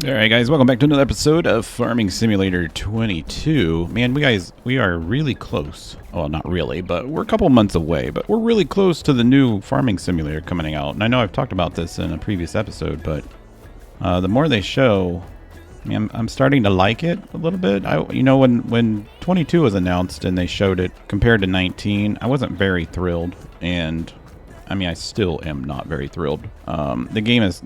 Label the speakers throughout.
Speaker 1: Alright guys, welcome back to another episode of Farming Simulator 22. Man, we are really close. Well, not really, but we're a couple months away, but we're really close to the new Farming Simulator coming out. And I know I've talked about this in a previous episode, but the more they show, I'm starting to like it a little bit. When 22 was announced and they showed it compared to 19, I wasn't very thrilled, and I still am not very thrilled. The game has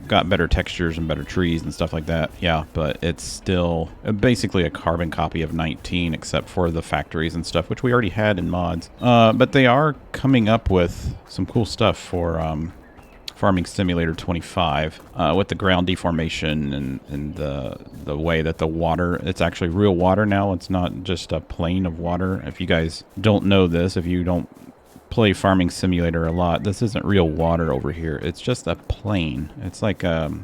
Speaker 1: got better textures and better trees and stuff like that, yeah, but it's still basically a carbon copy of 19 except for the factories and stuff, which we already had in mods. But they are coming up with some cool stuff for Farming Simulator 25 with the ground deformation and the way that the water, it's actually real water now. It's not just a plane of water. If you guys don't know this, if you don't play Farming Simulator a lot, this isn't real water over here. It's just a plane. It's like an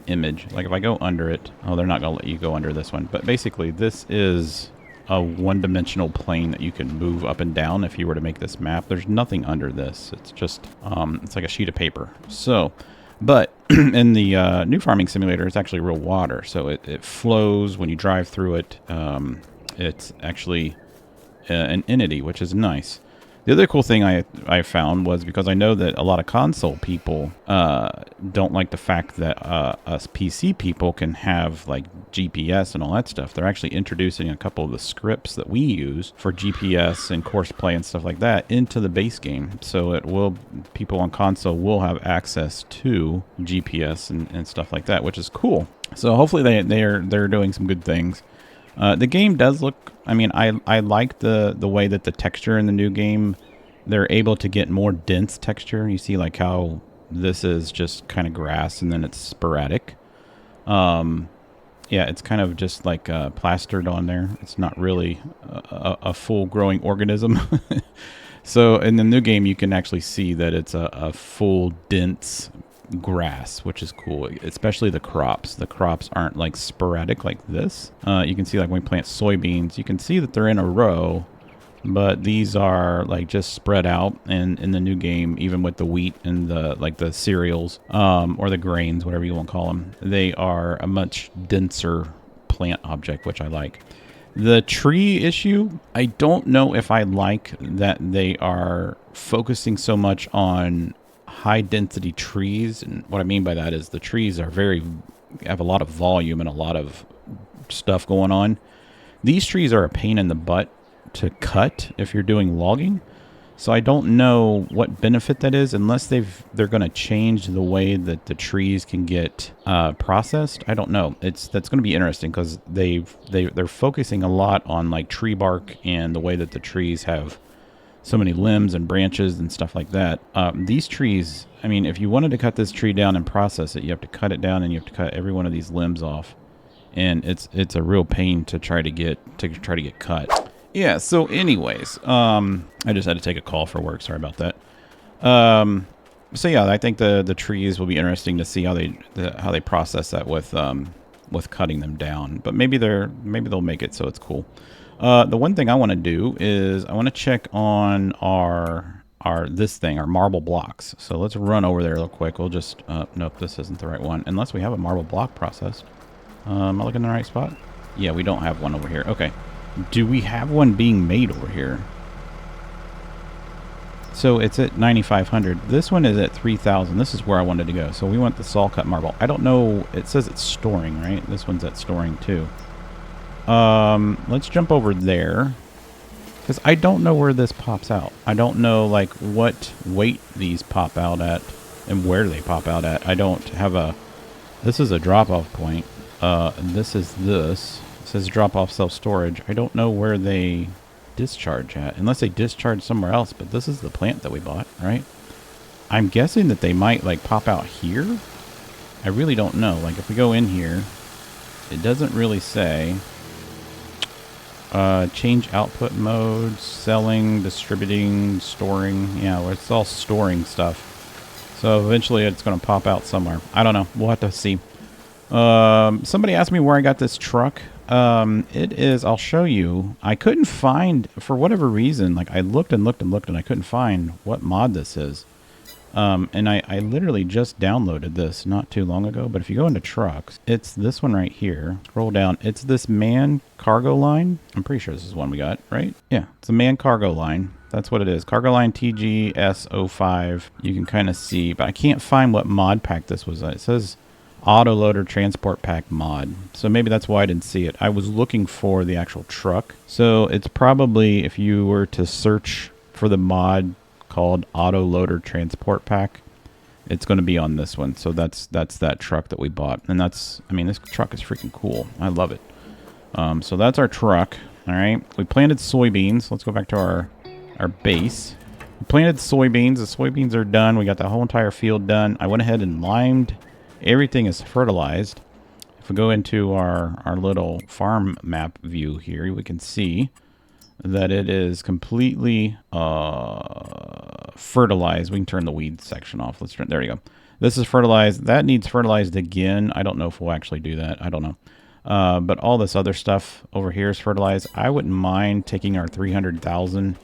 Speaker 1: image. Like if I go under it, oh, they're not gonna let you go under this one. But basically, this is a one-dimensional plane that you can move up and down. If you were to make this map, there's nothing under this. It's just it's like a sheet of paper. So, but in the new Farming Simulator, it's actually real water. So it flows when you drive through it. It's actually an entity, which is nice. The other cool thing I found was, because I know that a lot of console people don't like the fact that us PC people can have like GPS and all that stuff. They're actually introducing a couple of the scripts that we use for GPS and course play and stuff like that into the base game. So people on console will have access to GPS and stuff like that, which is cool. So hopefully they're doing some good things. The game does look, I like the way that the texture in the new game, they're able to get more dense texture. You see like how this is just kind of grass and then it's sporadic. Yeah, it's kind of just like plastered on there. It's not really a full growing organism. So in the new game, you can actually see that it's a full dense grass, which is cool, especially the crops. The crops aren't like sporadic like this. You can see like when we plant soybeans, you can see that they're in a row, but these are like just spread out. And in the new game, even with the wheat and the cereals or the grains, whatever you want to call them, they are a much denser plant object, which I like. The tree issue, I don't know if I like that they are focusing so much on high density trees. And what I mean by that is the trees are have a lot of volume and a lot of stuff going on. These trees are a pain in the butt to cut if you're doing logging. So I don't know what benefit that is, unless they're going to change the way that the trees can get processed. I don't know. That's going to be interesting, because they're focusing a lot on like tree bark and the way that the trees have so many limbs and branches and stuff like that. These trees, if you wanted to cut this tree down and process it, you have to cut it down and you have to cut every one of these limbs off, and it's a real pain to try to get cut. Yeah. So, anyways, I just had to take a call for work. Sorry about that. So yeah, I think the trees will be interesting to see how they process that with cutting them down. But maybe they'll make it so it's cool. The one thing I want to do is I want to check on our marble blocks. So let's run over there real quick. We'll just, nope, this isn't the right one. Unless we have a marble block processed. Am I looking in the right spot? Yeah, we don't have one over here. Okay. Do we have one being made over here? So it's at 9,500. This one is at 3,000. This is where I wanted to go. So we want the saw cut marble. I don't know. It says it's storing, right? This one's at storing too. Let's jump over there, because I don't know where this pops out. I don't know like what weight these pop out at and where they pop out at. I don't have this is a drop-off point. This is this. It says drop-off self-storage. I don't know where they discharge at, unless they discharge somewhere else, but this is the plant that we bought, right? I'm guessing that they might like pop out here. I really don't know. Like if we go in here, it doesn't really say. Change output modes, selling, distributing, storing. Yeah, well, it's all storing stuff. So eventually it's going to pop out somewhere. I don't know. We'll have to see. Somebody asked me where I got this truck. It is, I'll show you. I couldn't find, for whatever reason, like I looked and looked and looked and I couldn't find what mod this is. And I literally just downloaded this not too long ago, but if you go into trucks, it's this one right here. Scroll down. It's this man cargo line. I'm pretty sure this is one we got, right? Yeah, it's a man cargo line. That's what it is. Cargo line TGS05. You can kind of see, but I can't find what mod pack this was. It says autoloader transport pack mod. So maybe that's why I didn't see it. I was looking for the actual truck. So it's probably, if you were to search for the mod called autoloader transport pack, it's going to be on this one. So that's that truck that we bought. And that's, I mean, this truck is freaking cool. I love it. So that's our truck. All right. We planted soybeans. Let's go back to our base. We planted soybeans. The soybeans are done. We got the whole entire field done. I went ahead and limed. Everything is fertilized. If we go into our little farm map view here, we can see that it is completely fertilized. We can turn the weed section off. Let's turn, there you go. This is fertilized. That needs fertilized again. I don't know if we'll actually do that. I don't know. But all this other stuff over here is fertilized. I wouldn't mind taking our 300,000.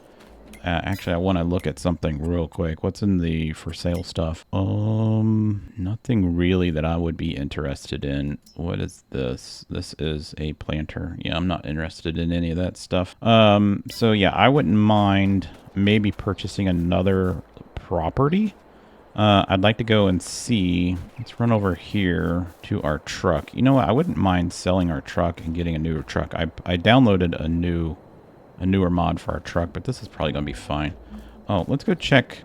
Speaker 1: Actually, I want to look at something real quick. What's in the for sale stuff? Nothing really that I would be interested in. What is this? This is a planter. Yeah, I'm not interested in any of that stuff. So yeah, I wouldn't mind maybe purchasing another property. I'd like to go and see. Let's run over here to our truck. You know what? I wouldn't mind selling our truck and getting a newer truck. I downloaded a newer mod for our truck, but this is probably gonna be fine. Oh, let's go check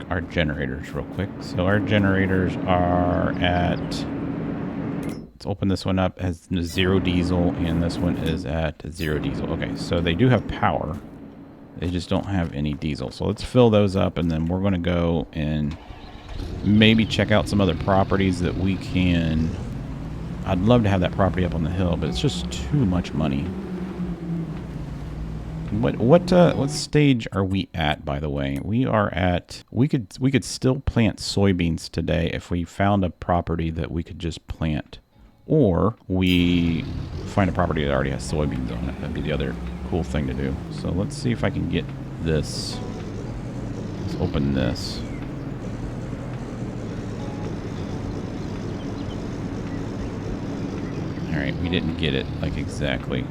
Speaker 1: our generators real quick. So our generators are at, let's open this one up, as 0 diesel, and this one is at 0 diesel. Okay, so they do have power, they just don't have any diesel. So let's fill those up, and then we're gonna go and maybe check out some other properties that we can. I'd love to have that property up on the hill, but it's just too much money. What stage are we at, by the way? We are at, we could still plant soybeans today if we found a property that we could just plant, or we find a property that already has soybeans on it. That'd be the other cool thing to do. So let's see if I can get this. Let's open this. All right, we didn't get it like exactly.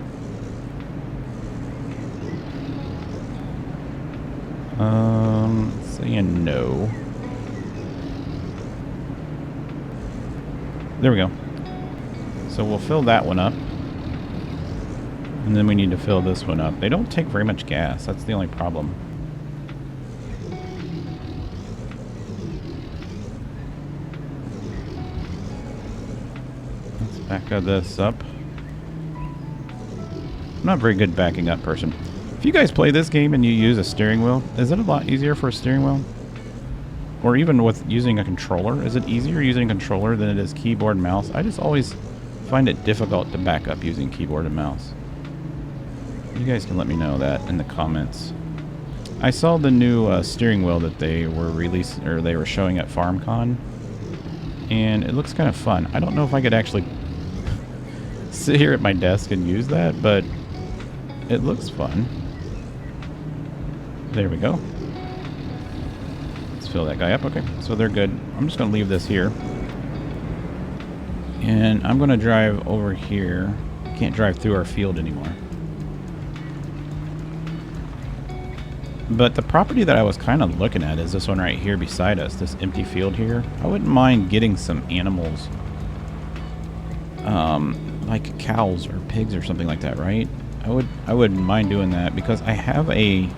Speaker 1: Saying no. There we go. So we'll fill that one up. And then we need to fill this one up. They don't take very much gas. That's the only problem. Let's back this up. I'm not a very good backing up person. If you guys play this game and you use a steering wheel, is it a lot easier for a steering wheel? Or even with using a controller? Is it easier using a controller than it is keyboard and mouse? I just always find it difficult to back up using keyboard and mouse. You guys can let me know that in the comments. I saw the new steering wheel that they were releasing, or they were showing at FarmCon, and it looks kind of fun. I don't know if I could actually sit here at my desk and use that, but it looks fun. There we go. Let's fill that guy up. Okay, so they're good. I'm just going to leave this here. And I'm going to drive over here. Can't drive through our field anymore. But the property that I was kind of looking at is this one right here beside us, this empty field here. I wouldn't mind getting some animals. Like cows or pigs or something like that, right? I wouldn't mind doing that because I have a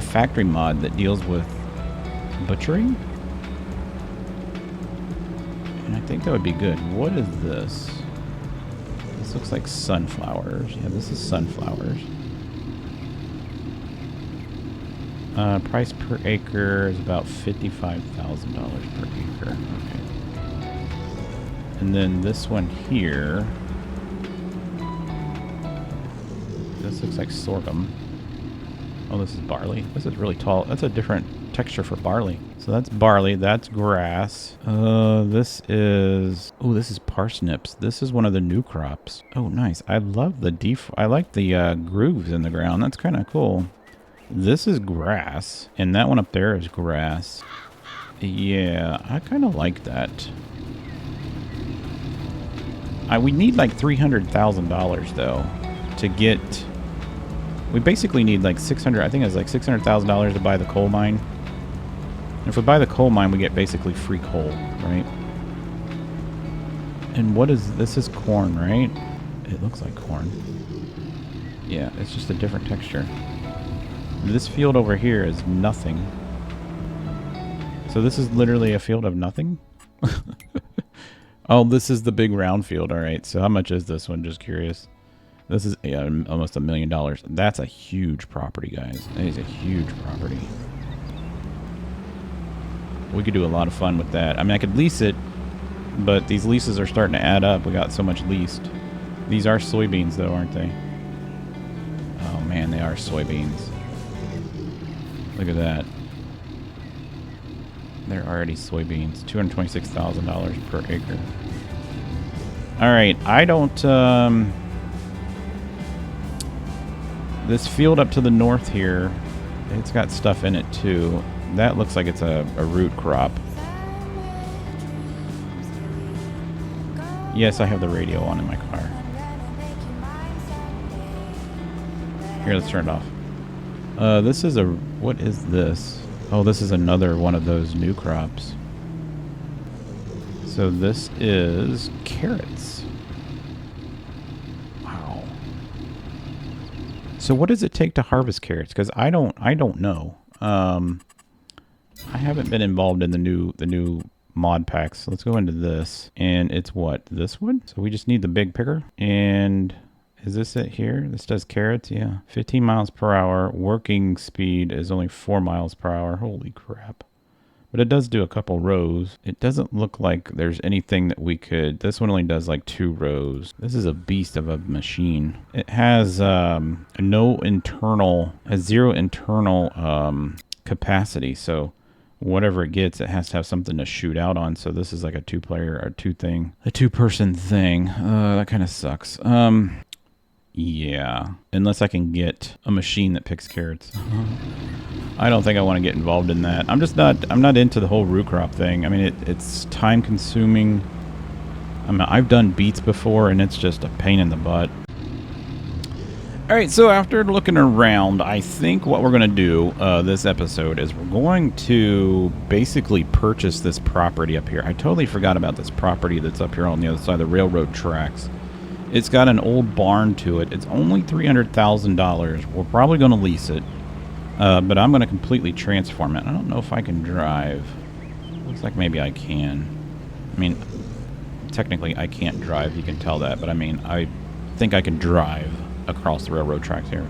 Speaker 1: factory mod that deals with butchering, and I think that would be good. What is this? This looks like sunflowers. Yeah, this is sunflowers. Price per acre is about $55,000 per acre. Okay. And then this one here, this looks like sorghum. Oh, this is barley. This is really tall. That's a different texture for barley. So that's barley. That's grass. This is... Oh, this is parsnips. This is one of the new crops. Oh, nice. I love the I like the grooves in the ground. That's kind of cool. This is grass. And that one up there is grass. Yeah, I kind of like that. We need like $300,000 though to get. We basically need like 600. I think it's like $600,000 to buy the coal mine. And if we buy the coal mine, we get basically free coal, right? And what is this? Is corn, right? It looks like corn. Yeah, it's just a different texture. This field over here is nothing. So this is literally a field of nothing? Oh, this is the big round field. All right. So how much is this one? Just curious. This is almost $1 million. That's a huge property, guys. That is a huge property. We could do a lot of fun with that. I mean, I could lease it, but these leases are starting to add up. We got so much leased. These are soybeans, though, aren't they? Oh, man, they are soybeans. Look at that. They're already soybeans. $226,000 per acre. All right, I don't... This field up to the north here, it's got stuff in it, too. That looks like it's a root crop. Yes, I have the radio on in my car. Here, let's turn it off. This is a... What is this? Oh, this is another one of those new crops. So this is carrots. Wow. So what does it take to harvest carrots? Because I don't know. I haven't been involved in the new mod packs. So let's go into this, and it's what, this one? So we just need the big picker. And is this it here? This does carrots, yeah. 15 miles per hour. Working speed is only 4 miles per hour. Holy crap. But it does do a couple rows. It doesn't look like there's anything that we could... This one only does like 2 rows. This is a beast of a machine. It has no internal... has 0 internal capacity. So whatever it gets, it has to have something to shoot out on. So this is like a 2-player or 2-person thing. That kind of sucks. Yeah, unless I can get a machine that picks carrots. I don't think I want to get involved in that. I'm not into the whole root crop thing. I mean, it's time consuming. I mean, I've done beets before, and it's just a pain in the butt. All right, so after looking around, I think what we're going to do this episode is we're going to basically purchase this property up here. I totally forgot about this property that's up here on the other side of the railroad tracks. It's got an old barn to it. It's only $300,000. We're probably going to lease it, but I'm going to completely transform it. I don't know if I can drive. Looks like maybe I can. I mean, technically I can't drive. You can tell that, but I mean, I think I can drive across the railroad tracks here.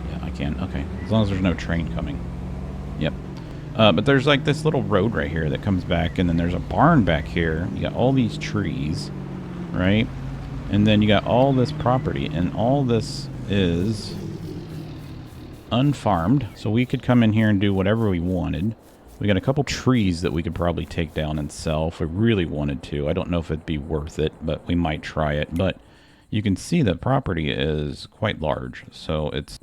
Speaker 1: Yeah, I can. Okay, as long as there's no train coming. Yep. But there's like this little road right here that comes back, and then there's a barn back here. You got all these trees, right? And then you got all this property, and all this is unfarmed. So we could come in here and do whatever we wanted. We got a couple trees that we could probably take down and sell if we really wanted to. I don't know if it'd be worth it, but we might try it. But you can see the property is quite large. So it's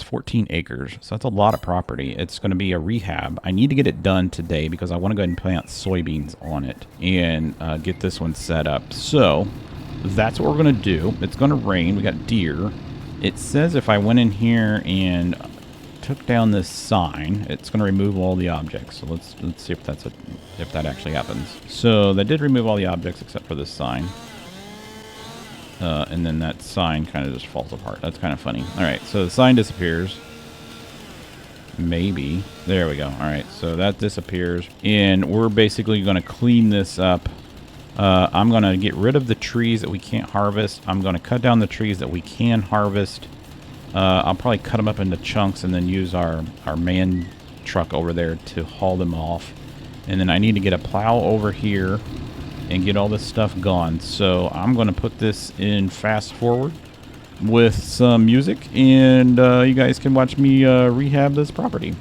Speaker 1: 14 acres. So that's a lot of property. It's going to be a rehab. I need to get it done today because I want to go ahead and plant soybeans on it and get this one set up. So that's what we're going to do. It's going to rain. We got deer. It says if I went in here and took down this sign, it's going to remove all the objects. So let's see if that actually happens. So that did remove all the objects except for this sign. And then that sign kind of just falls apart. That's kind of funny. All right, so the sign disappears. Maybe. There we go. All right, so that disappears. And we're basically going to clean this up. I'm going to get rid of the trees that we can't harvest. I'm going to cut down the trees that we can harvest. I'll probably cut them up into chunks and then use our man truck over there to haul them off. And then I need to get a plow over here and get all this stuff gone. So I'm going to put this in fast forward with some music, and you guys can watch me rehab this property.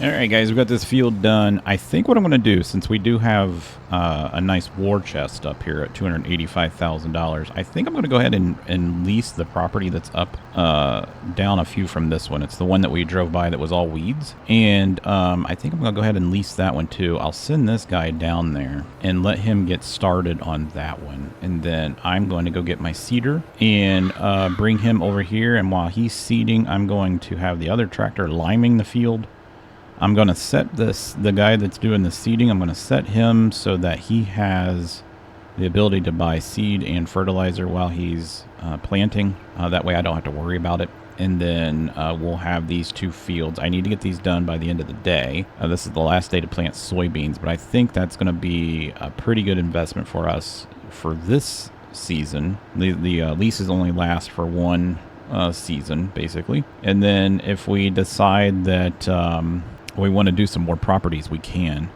Speaker 1: Alright guys, we got this field done. I think what I'm going to do, since we do have a nice war chest up here at $285,000, I think I'm going to go ahead and lease the property that's up down a few from this one. It's the one that we drove by that was all weeds. And I think I'm going to go ahead and lease that one too. I'll send this guy down there and let him get started on that one. And then I'm going to go get my seeder and bring him over here. And while he's seeding, I'm going to have the other tractor liming the field. I'm going to set the guy that's doing the seeding, I'm going to set him so that he has the ability to buy seed and fertilizer while he's planting. That way I don't have to worry about it. And then we'll have these two fields. I need to get these done by the end of the day. This is the last day to plant soybeans, but I think that's going to be a pretty good investment for us for this season. The leases only last for one season, basically. And then if we decide that we want to do some more properties, we can.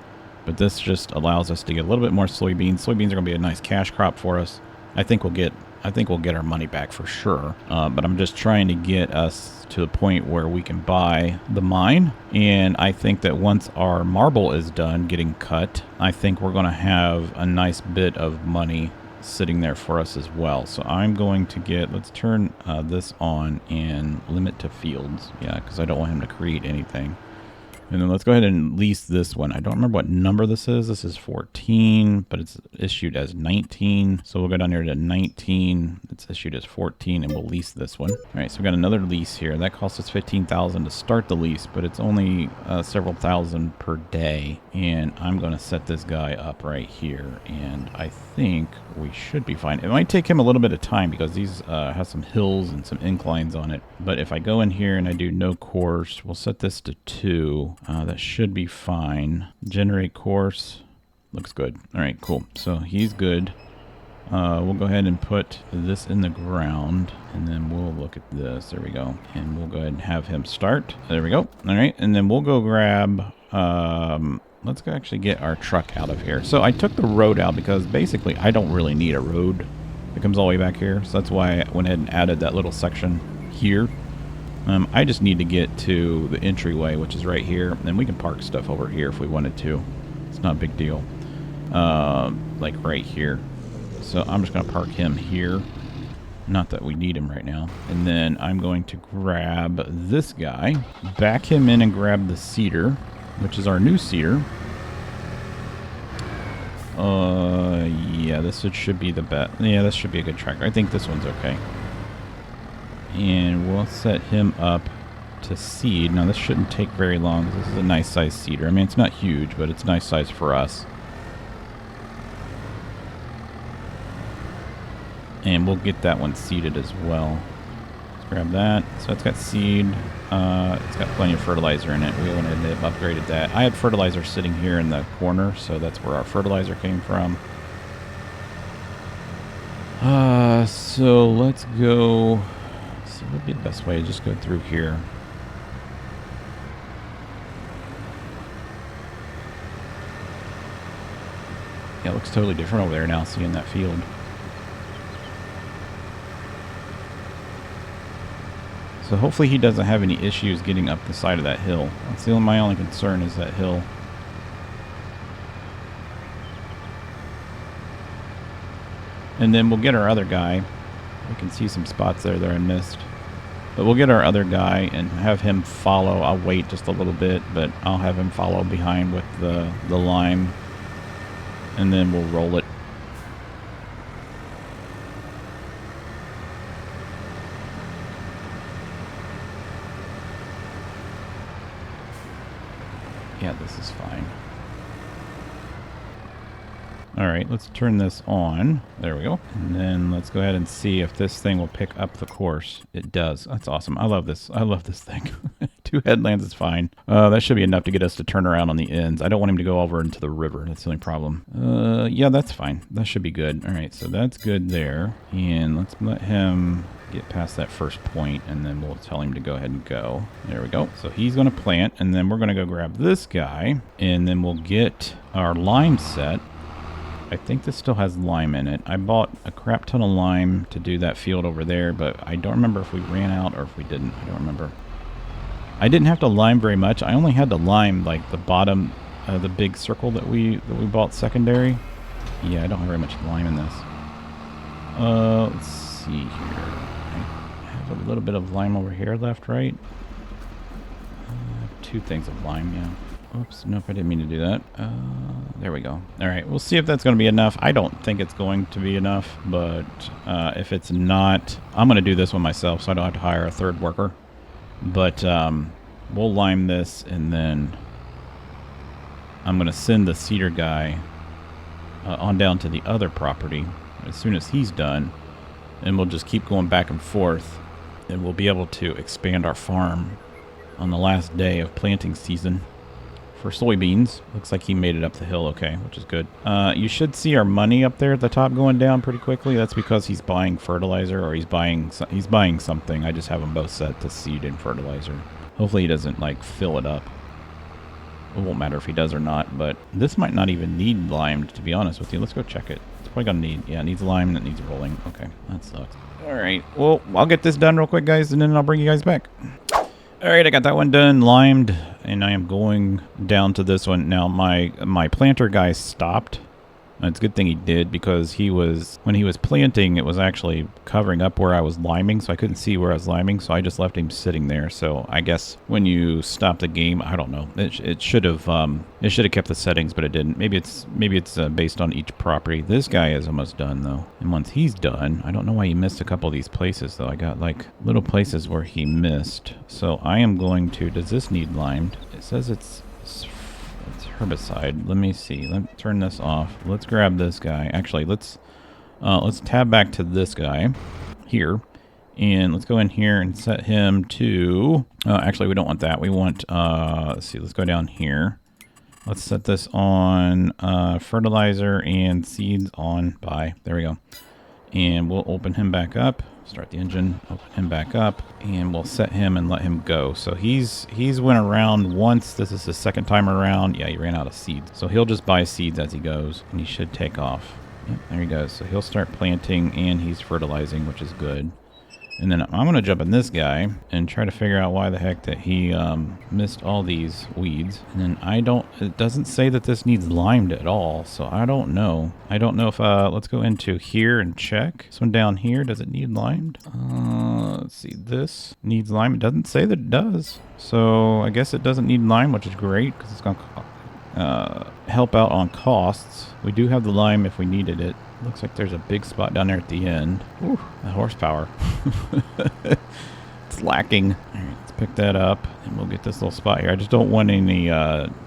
Speaker 1: But this just allows us to get a little bit more soybeans. Soybeans are going to be a nice cash crop for us. I think we'll get our money back for sure. But I'm just trying to get us to the point where we can buy the mine. And I think that once our marble is done getting cut, I think we're going to have a nice bit of money sitting there for us as well. So I'm going to let's turn this on and limit to fields. Yeah, because I don't want him to create anything. And then let's go ahead and lease this one. I don't remember what number this is. This is 14, but it's issued as 19. So we'll go down here to 19. It's issued as 14, and we'll lease this one. All right, so we got another lease here. That costs us $15,000 to start the lease, but it's only several thousand per day. And I'm going to set this guy up right here, and I think we should be fine. It might take him a little bit of time because these have some hills and some inclines on it. But if I go in here and I do no course, we'll set this to 2. That should be fine. Generate course. Looks good. All right, cool. So he's good. We'll go ahead and put this in the ground, and then we'll look at this. There we go. And we'll go ahead and have him start. There we go. All right, and then we'll go grab... let's go actually get our truck out of here. So I took the road out because basically I don't really need a road that comes all the way back here. So that's why I went ahead and added that little section here. I just need to get to the entryway, which is right here, and we can park stuff over here if we wanted to. It's not a big deal. Like right here. So I'm just going to park him here. Not that we need him right now. And then I'm going to grab this guy, back him in and grab the seeder, which is our new seeder. Yeah, this should be the bet. Yeah, this should be a good tractor. I think this one's okay. And we'll set him up to seed. Now, this shouldn't take very long. This is a nice size seeder. I mean, it's not huge, but it's nice size for us. And we'll get that one seeded as well. Let's grab that. So it's got seed. It's got plenty of fertilizer in it. We went ahead and upgraded that. I had fertilizer sitting here in the corner, so that's where our fertilizer came from. So let's go... What would be the best way to just go through here? Yeah, it looks totally different over there now, seeing that field. So hopefully he doesn't have any issues getting up the side of that hill. That's my only concern is that hill. And then we'll get our other guy. I can see some spots there that I missed. But we'll get our other guy and have him follow. I'll wait just a little bit, but I'll have him follow behind with the lime. And then we'll roll it. Yeah, this is fine. Alright, let's turn this on. There we go. And then let's go ahead and see if this thing will pick up the course. It does. That's awesome. I love this. I love this thing. 2 headlands is fine. That should be enough to get us to turn around on the ends. I don't want him to go over into the river. That's the only problem. Yeah, that's fine. That should be good. Alright, so that's good there. And let's let him get past that first point, and then we'll tell him to go ahead and go. There we go. So he's going to plant, and then we're going to go grab this guy, and then we'll get our lime set. I think this still has lime in it. I bought a crap ton of lime to do that field over there, but I don't remember if we ran out or if we didn't. I don't remember. I didn't have to lime very much. I only had to lime like the bottom, the big circle that we bought secondary. Yeah, I don't have very much lime in this. Let's see here. I have a little bit of lime over here left, right? 2 things of lime, yeah. Oops, nope, I didn't mean to do that. There we go. All right, we'll see if that's going to be enough. I don't think it's going to be enough, but if it's not, I'm going to do this one myself so I don't have to hire a 3rd worker. But we'll lime this, and then I'm going to send the cedar guy on down to the other property as soon as he's done, and we'll just keep going back and forth, and we'll be able to expand our farm on the last day of planting season for soybeans. Looks like he made it up the hill okay, which is good. You should see our money up there at the top going down pretty quickly. That's because he's buying fertilizer, or he's buying something. I just have them both set to seed and fertilizer. Hopefully he doesn't like fill it up. It won't matter if he does or not, but this might not even need limed, to be honest with you. Let's go check it. It's probably gonna need, yeah, it needs lime and it needs rolling. Okay, that sucks. All right, well, I'll get this done real quick, guys, and then I'll bring you guys back. All right, I got that one done, limed, and I am going down to this one. Now, my planter guy stopped. It's a good thing he did, because when he was planting, it was actually covering up where I was liming, so I couldn't see where I was liming, so I just left him sitting there. So I guess when you stop the game, I don't know. It should have kept the settings, but it didn't. Maybe it's based on each property. This guy is almost done though, and once he's done, I don't know why he missed a couple of these places though. I got like little places where he missed. So I am going to. Does this need limed? It says it's herbicide. Let me see. Let me turn this off. Let's grab this guy. Actually, let's tab back to this guy here, and let's go in here and set him to. Actually, we don't want that. We want. Let's see. Let's go down here. Let's set this on fertilizer and seeds on by. There we go. And we'll open him back up. Start the engine, open him back up, and we'll set him and let him go. So he's went around once. This is his 2nd time around. Yeah, he ran out of seeds. So he'll just buy seeds as he goes, and he should take off. Yep, there he goes. So he'll start planting, and he's fertilizing, which is good. And then I'm going to jump in this guy and try to figure out why the heck that he missed all these weeds. And then it doesn't say that this needs limed at all, so I don't know. I don't know if, let's go into here and check. This one down here, does it need limed? Let's see, this needs lime. It doesn't say that it does. So I guess it doesn't need lime, which is great, because it's going to help out on costs. We do have the lime if we needed it. Looks like there's a big spot down there at the end. Ooh, the horsepower. It's lacking. All right, let's pick that up, and we'll get this little spot here. I just don't want any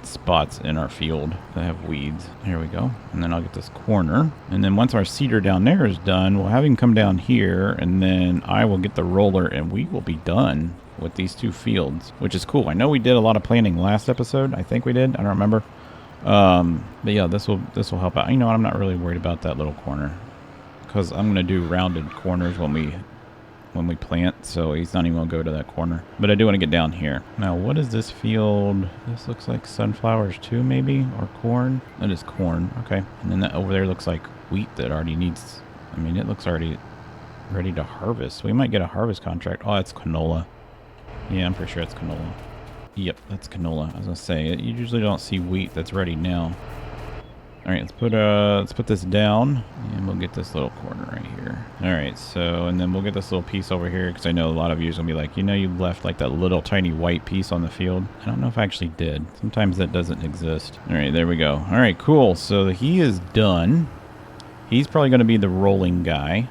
Speaker 1: spots in our field that have weeds. Here we go. And then I'll get this corner. And then once our cedar down there is done, we'll have him come down here, and then I will get the roller, and we will be done with these 2 fields, which is cool. I know we did a lot of planting last episode. I think we did. I don't remember. But yeah, this will help out. You know what? I'm not really worried about that little corner, because I'm going to do rounded corners when we plant, so he's not even going to go to that corner. But I do want to get down here. Now, what is this field? This looks like sunflowers too, maybe, or corn. That is corn. Okay. And then that over there looks like wheat that already needs, I mean, it looks already ready to harvest. We might get a harvest contract. Oh, it's canola. Yeah, I'm pretty sure it's canola. Yep, that's canola. I was gonna say, you usually don't see wheat that's ready now. All right, let's put this down, and we'll get this little corner right here. All right, so, and then we'll get this little piece over here, because I know a lot of you are gonna be like, you know, you left like that little tiny white piece on the field. I don't know if I actually did. Sometimes that doesn't exist. All right, there we go. All right, cool. So he is done. He's probably gonna be the rolling guy.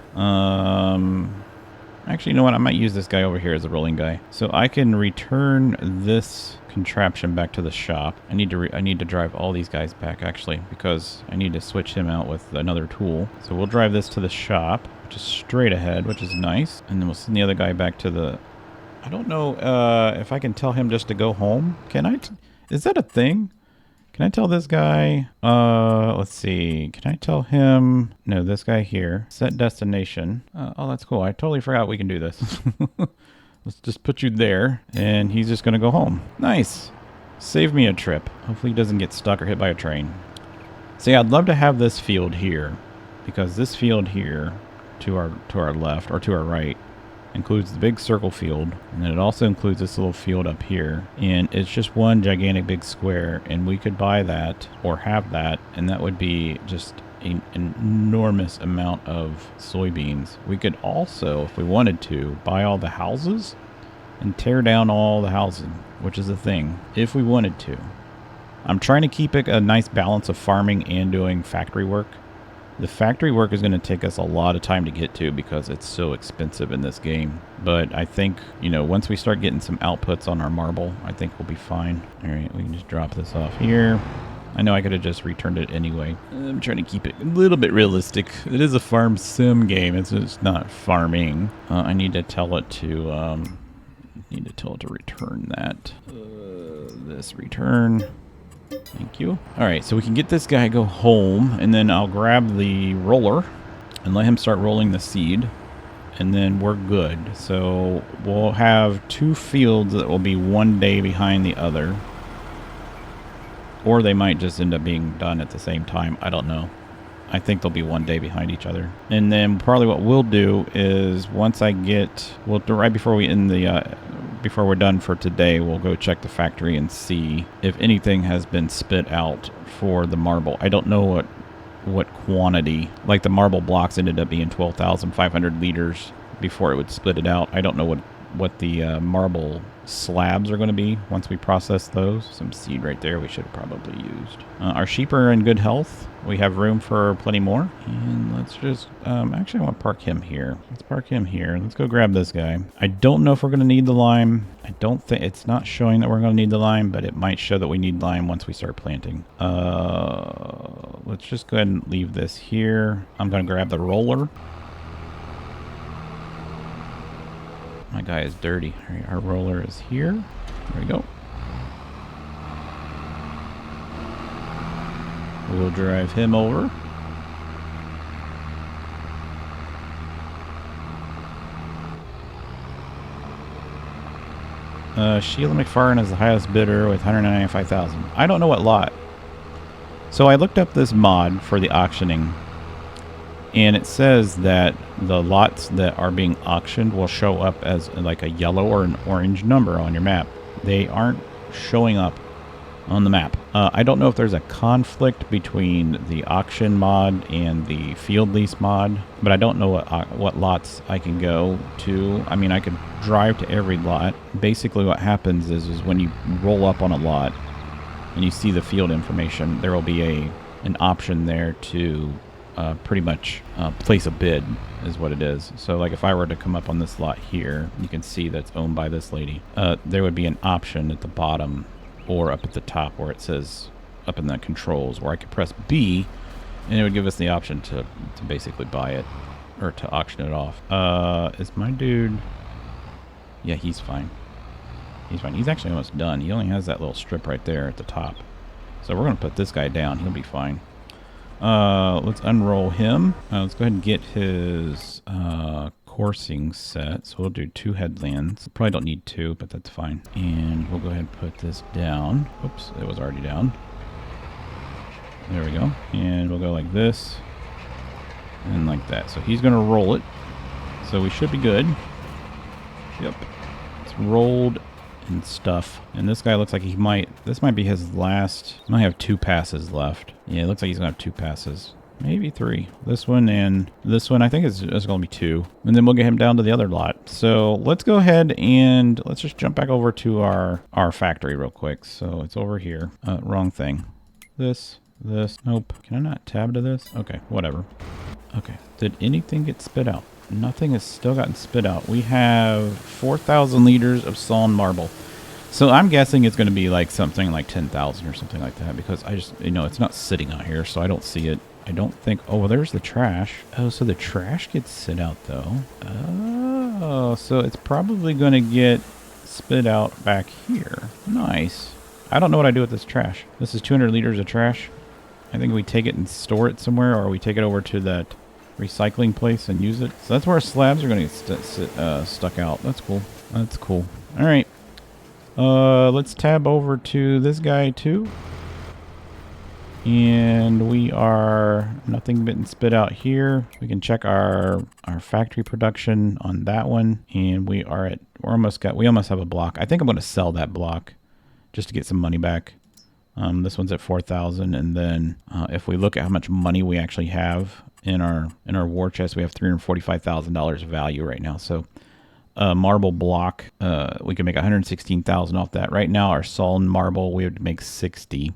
Speaker 1: Actually, you know what? I might use this guy over here as a rolling guy. So I can return this contraption back to the shop. I need to drive all these guys back, actually, because I need to switch him out with another tool. So we'll drive this to the shop, which is straight ahead, which is nice. And then we'll send the other guy back to the... I don't know if I can tell him just to go home. Can I? Is that a thing? Can I tell this guy, let's see, can I tell him, no, this guy here, set destination. Oh, that's cool. I totally forgot we can do this. Let's just put you there, and he's just going to go home. Nice. Save me a trip. Hopefully he doesn't get stuck or hit by a train. See, I'd love to have this field here, because this field here to our left, or to our right, Includes the big circle field, and then it also includes this little field up here, and it's just one gigantic big square, and we could buy that or have that, and that would be just an enormous amount of soybeans. We could also, if we wanted to, buy all the houses and tear down all the housing, which is a thing, if we wanted to. I'm trying to keep it a nice balance of farming and doing factory work. The factory work is going to take us a lot of time to get to because it's so expensive in this game. But I think, you know, once we start getting some outputs on our marble, I think we'll be fine. All right, we can just drop this off here. I know I could have just returned it anyway. I'm trying to keep it a little bit realistic. It is a farm sim game. It's just not farming. I need to tell it to return that. This return. Thank you. All right, so we can get this guy go home, and then I'll grab the roller and let him start rolling the seed, and then we're good. So we'll have 2 fields that will be 1 day behind the other, or they might just end up being done at the same time. I don't know. I think they'll be 1 day behind each other. And then probably what we'll do is once I get, we'll do right before we end the before we're done for today, we'll go check the factory and see if anything has been spit out for the marble. I don't know what quantity. Like the marble blocks ended up being 12,500 liters before it would split it out. I don't know what the marble slabs are going to be once we process those. Some seed right there we should have probably used. Our sheep are in good health. We have room for plenty more. And let's just, actually I want to park him here. Let's park him here. Let's go grab this guy. I don't know if we're going to need the lime. I don't think, it's not showing that we're going to need the lime, but it might show that we need lime once we start planting. Let's just go ahead and leave this here. I'm going to grab the roller. My guy is dirty. All right, our roller is here. There we go. We'll drive him over. Sheila McFarlane is the highest bidder with 195,000. I don't know what lot. So I looked up this mod for the auctioning, and it says that the lots that are being auctioned will show up as like a yellow or an orange number on your map. They aren't showing up on the map. I don't know if there's a conflict between the auction mod and the field lease mod, but I don't know what lots I can go to. I mean, I could drive to every lot. Basically what happens is when you roll up on a lot and you see the field information, there will be an option there to pretty much place a bid is what it is. So like if I were to come up on this lot here, you can see that's owned by this lady. There would be an option at the bottom or up at the top where it says up in the controls where I could press B and it would give us the option to basically buy it or to auction it off. Is my dude... Yeah, he's fine. He's fine. He's actually almost done. He only has that little strip right there at the top. So we're going to put this guy down. He'll be fine. Let's unroll him. Let's go ahead and get his coursing set. So we'll do 2 headlands. Probably don't need 2, but that's fine. And we'll go ahead and put this down. Oops, it was already down. There we go. And we'll go like this and like that. So he's going to roll it. So we should be good. Yep. It's rolled and stuff. And this guy looks like he might... This might be his last... He might have 2 passes left. Yeah, it looks like he's going to have 2 passes. Maybe 3. This one and this one, I think it's going to be 2. And then we'll get him down to the other lot. So let's go ahead and let's just jump back over to our factory real quick. So it's over here. Wrong thing. This. Nope. Can I not tab to this? Okay, whatever. Okay. Did anything get spit out? Nothing has still gotten spit out. We have 4,000 liters of sawn marble. So I'm guessing it's going to be like something like 10,000 or something like that because I just, it's not sitting out here, so I don't see it. I don't think... Oh, well, there's the trash. Oh, so the trash gets spit out, though. Oh, so it's probably going to get spit out back here. Nice. I don't know what I do with this trash. This is 200 liters of trash. I think we take it and store it somewhere, or we take it over to that recycling place and use it. So that's where our slabs are going to get stuck out. That's cool. That's cool. All right. Let's tab over to this guy too. And we are nothing been spit out here. We can check our factory production on that one. And we almost have a block. I think I'm going to sell that block just to get some money back. This one's at 4,000. And then if we look at how much money we actually have in our war chest, we have $345,000 of value right now. So marble block, we can make 116,000 off that. Right now, our sawn marble, we would make 60,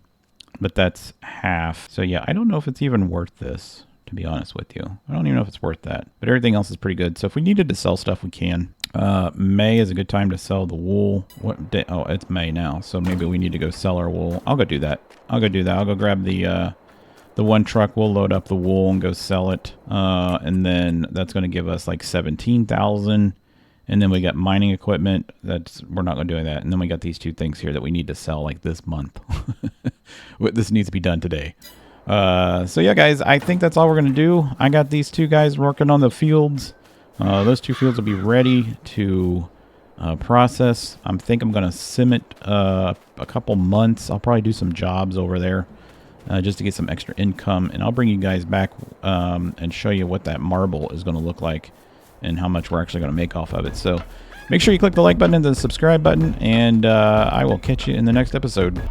Speaker 1: but that's half. So yeah, I don't know if it's even worth this, to be honest with you. I don't even know if it's worth that, but everything else is pretty good. So if we needed to sell stuff, we can. May is a good time to sell the wool. What day? Oh, it's May now. So maybe we need to go sell our wool. I'll go do that. I'll go grab the one truck. We'll load up the wool and go sell it. And then that's going to give us like 17,000. And then we got mining equipment. We're not going to do that. And then we got these two things here that we need to sell like this month. This needs to be done today. So yeah, guys, I think that's all we're going to do. I got these two guys working on the fields. Those two fields will be ready to process. I think I'm going to sim it a couple months. I'll probably do some jobs over there just to get some extra income. And I'll bring you guys back and show you what that marble is going to look like and how much we're actually going to make off of it. So make sure you click the like button and the subscribe button, and I will catch you in the next episode.